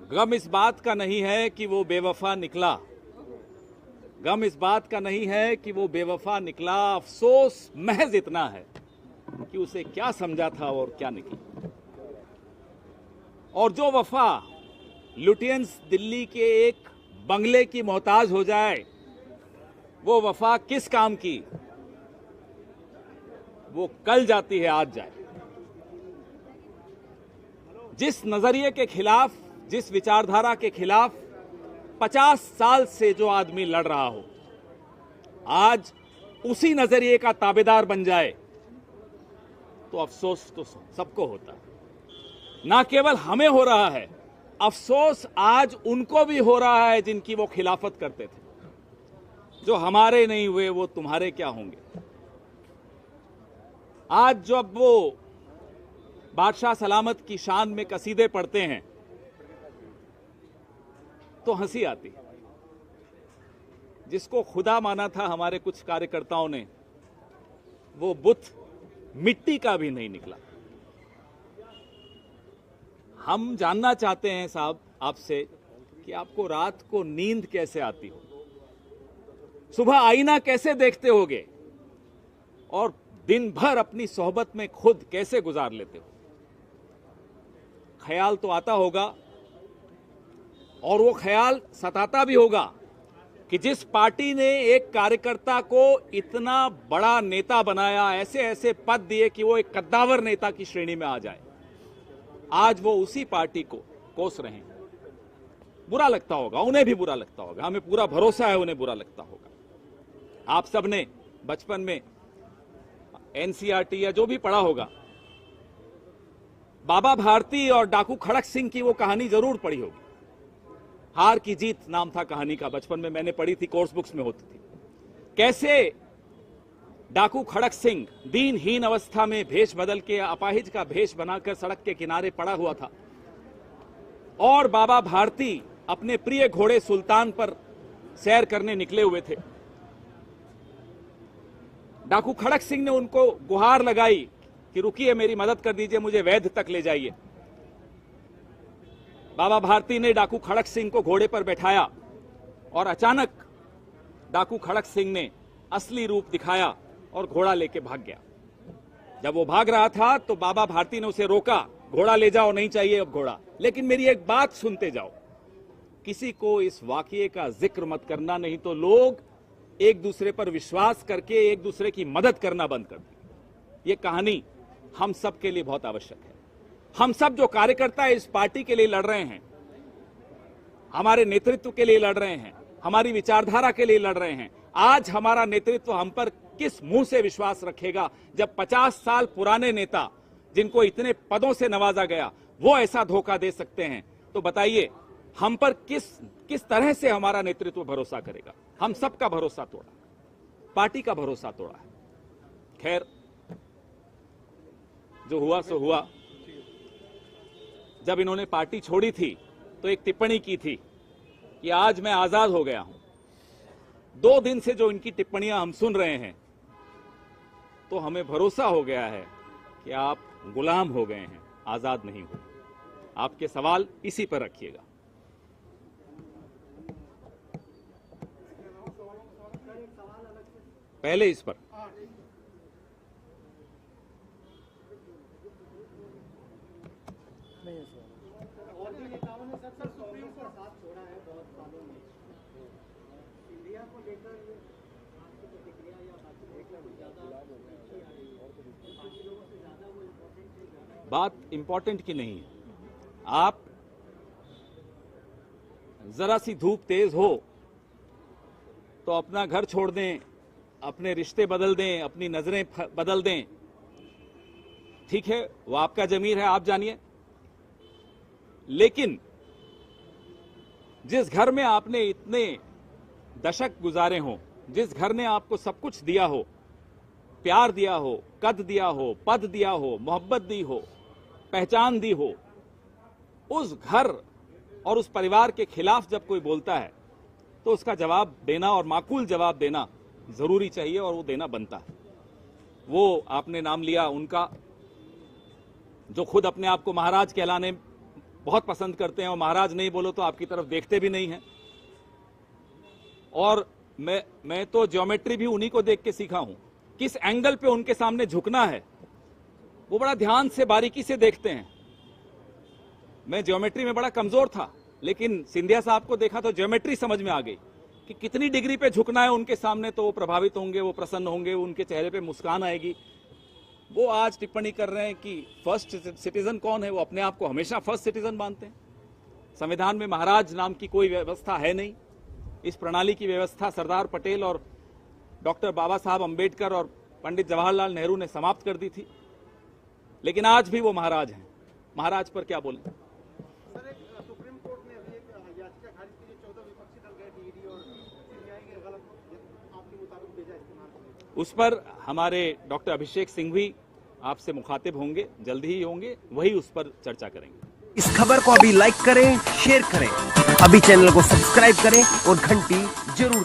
गम इस बात का नहीं है कि वो बेवफा निकला, गम इस बात का नहीं है कि वो बेवफा निकला, अफसोस महज इतना है कि उसे क्या समझा था और क्या निकला। और जो वफा लुटियंस दिल्ली के एक बंगले की मोहताज हो जाए, वो वफा किस काम की? वो कल जाती है आज जाए। जिस नजरिए के खिलाफ, जिस विचारधारा के खिलाफ 50 साल से जो आदमी लड़ रहा हो, आज उसी नजरिए का ताबेदार बन जाए तो अफसोस तो सबको होता है। ना केवल हमें हो रहा है, अफसोस आज उनको भी हो रहा है जिनकी वो खिलाफत करते थे। जो हमारे नहीं हुए वो तुम्हारे क्या होंगे। आज जब वो बादशाह सलामत की शान में कसीदे पढ़ते हैं तो हंसी आती है। जिसको खुदा माना था हमारे कुछ कार्यकर्ताओं ने, वो बुत मिट्टी का भी नहीं निकला। हम जानना चाहते हैं साहब आपसे कि आपको रात को नींद कैसे आती हो, सुबह आईना कैसे देखते होगे और दिन भर अपनी सोहबत में खुद कैसे गुजार लेते हो। ख्याल तो आता होगा और वो ख्याल सताता भी होगा कि जिस पार्टी ने एक कार्यकर्ता को इतना बड़ा नेता बनाया, ऐसे ऐसे पद दिए कि वो एक कद्दावर नेता की श्रेणी में आ जाए, आज वो उसी पार्टी को कोस रहे हैं। बुरा लगता होगा, उन्हें भी बुरा लगता होगा, हमें पूरा भरोसा है उन्हें बुरा लगता होगा। आप सबने बचपन में एनसीईआरटी या जो भी पढ़ा होगा, बाबा भारती और डाकू खड़क सिंह की वो कहानी जरूर पढ़ी होगी। हार की जीत नाम था कहानी का, बचपन में मैंने पढ़ी थी, कोर्स बुक्स में होती थी। कैसे डाकू खड़क सिंह दीनहीन अवस्था में भेष बदल के अपाहिज का भेष बनाकर सड़क के किनारे पड़ा हुआ था और बाबा भारती अपने प्रिय घोड़े सुल्तान पर सैर करने निकले हुए थे। डाकू खड़क सिंह ने उनको गुहार लगाई कि रुकिए, मेरी मदद कर दीजिए, मुझे वैद्य तक ले जाइए। बाबा भारती ने डाकू खड़क सिंह को घोड़े पर बैठाया और अचानक डाकू खड़क सिंह ने असली रूप दिखाया और घोड़ा लेके भाग गया। जब वो भाग रहा था तो बाबा भारती ने उसे रोका, घोड़ा ले जाओ, नहीं चाहिए अब घोड़ा। लेकिन मेरी एक बात सुनते जाओ, किसी को इस वाकये का जिक्र मत करना, नहीं तो लोग एक दूसरे पर विश्वास करके एक दूसरे की मदद करना बंद कर दें। ये कहानी हम सब के लिए बहुत आवश्यक है। हम सब जो कार्यकर्ता इस पार्टी के लिए लड़ रहे हैं, हमारे नेतृत्व के लिए लड़ रहे हैं, हमारी विचारधारा के लिए लड़ रहे हैं, आज हमारा नेतृत्व हम पर किस मुंह से विश्वास रखेगा जब 50 साल पुराने नेता जिनको इतने पदों से नवाजा गया वो ऐसा धोखा दे सकते हैं। तो बताइए हम पर किस तरह से हमारा नेतृत्व भरोसा करेगा। हम सबका भरोसा तोड़ा, पार्टी का भरोसा तोड़ा है। खैर, जो हुआ सो हुआ। जब इन्होंने पार्टी छोड़ी थी तो एक टिप्पणी की थी कि आज मैं आजाद हो गया हूं। 2 दिन से जो इनकी टिप्पणियां हम सुन रहे हैं तो हमें भरोसा हो गया है कि आप गुलाम हो गए हैं, आजाद नहीं हुए। आपके सवाल इसी पर रखिएगा। पहले इस पर और भी नेताओं ने सर सुप्रीम का साथ छोड़ा है बहुत सालों में। इंडिया को लेकर आपकी प्रतिक्रिया या बात इंपॉर्टेंट की नहीं है। आप जरा सी धूप तेज हो तो अपना घर छोड़ दें, अपने रिश्ते बदल दें, अपनी नजरें बदल दें, ठीक है, वो आपका जमीर है, आप जानिए। लेकिन जिस घर में आपने इतने दशक गुजारे हों, जिस घर ने आपको सब कुछ दिया हो, प्यार दिया हो, कद दिया हो, पद दिया हो, मोहब्बत दी हो, पहचान दी हो, उस घर और उस परिवार के खिलाफ जब कोई बोलता है तो उसका जवाब देना और माकूल जवाब देना जरूरी चाहिए और वो देना बनता है। वो आपने नाम लिया उनका, जो खुद अपने आप को महाराज कहलाने बहुत पसंद करते हैं और महाराज नहीं बोलो तो आपकी तरफ देखते भी नहीं हैं। और मैं तो ज्योमेट्री भी उन्हीं को देख के सीखा हूं। किस एंगल पे उनके सामने झुकना है वो बड़ा ध्यान से बारीकी से देखते हैं। मैं ज्योमेट्री में बड़ा कमजोर था, लेकिन सिंधिया साहब को देखा तो ज्योमेट्री समझ में आ गई कि कितनी डिग्री पे झुकना है उनके सामने तो वो प्रभावित होंगे, वो प्रसन्न होंगे, उनके चेहरे पे मुस्कान आएगी। वो आज टिप्पणी कर रहे हैं कि फर्स्ट सिटीजन कौन है, वो अपने आप को हमेशा फर्स्ट सिटीजन मानते हैं। संविधान में महाराज नाम की कोई व्यवस्था है नहीं। इस प्रणाली की व्यवस्था सरदार पटेल और डॉक्टर बाबा साहब अंबेडकर और पंडित जवाहरलाल नेहरू ने समाप्त कर दी थी, लेकिन आज भी वो महाराज हैं। महाराज पर क्या बोलें। सर, एक सुप्रीम कोर्ट ने अभी एक याचिका खारिज की जो 14 विपक्षी दल गए ईडी और सीबीआई के गलत आपके मुताबिक भेजा इस्तेमाल करें, उस पर हमारे डॉक्टर अभिषेक सिंह भी आपसे मुखातिब होंगे, जल्दी ही होंगे, वही उस पर चर्चा करेंगे। इस खबर को अभी लाइक करें, शेयर करें, अभी चैनल को सब्सक्राइब करें और घंटी जरूर